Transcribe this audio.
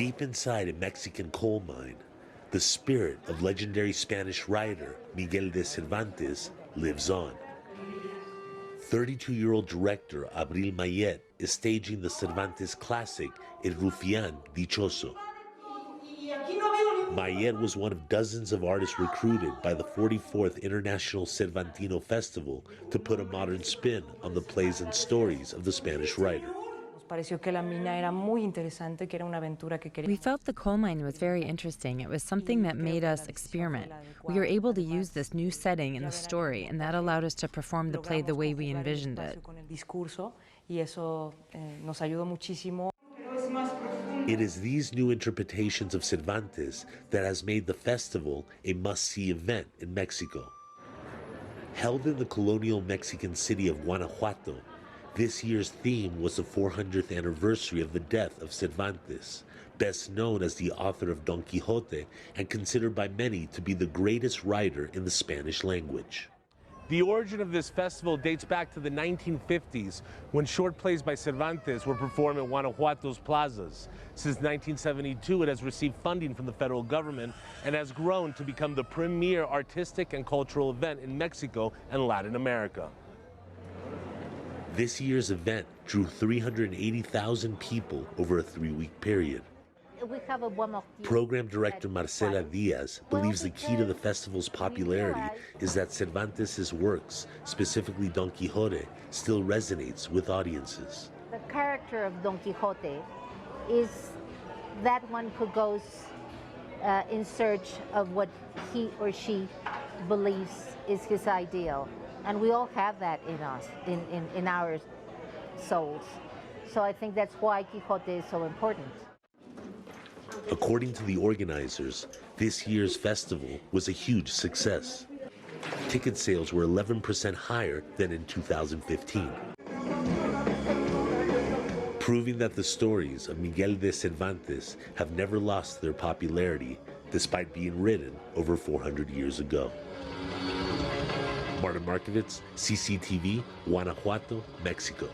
Deep inside a Mexican coal mine, the spirit of legendary Spanish writer Miguel de Cervantes lives on. 32-year-old director Abril Mayet is staging the Cervantes classic El Rufián Dichoso. Mayet was one of dozens of artists recruited by the 44th International Cervantino Festival to put a modern spin on the plays and stories of the Spanish writer. We felt the coal mine was very interesting. It was something that made us experiment. We were able to use this new setting in the story, and that allowed us to perform the play the way we envisioned it. It is these new interpretations of Cervantes that has made the festival a must-see event in Mexico. Held in the colonial Mexican city of Guanajuato, this year's theme was the 400th anniversary of the death of Cervantes, best known as the author of Don Quixote and considered by many to be the greatest writer in the Spanish language. The origin of this festival dates back to the 1950s, when short plays by Cervantes were performed in Guanajuato's plazas. Since 1972, it has received funding from the federal government and has grown to become the premier artistic and cultural event in Mexico and Latin America. This year's event drew 380,000 people over a 3-week period. Program director Marcela Diaz believes the key to the festival's popularity is that Cervantes' works, specifically Don Quixote, still resonates with audiences. The character of Don Quixote is that one who goes in search of what he or she believes is his ideal. And we all have that in us, in our souls. So I think that's why Quixote is so important. According to the organizers, this year's festival was a huge success. Ticket sales were 11% higher than in 2015. Proving that the stories of Miguel de Cervantes have never lost their popularity, despite being written over 400 years ago. Markovits, CCTV, Guanajuato, Mexico.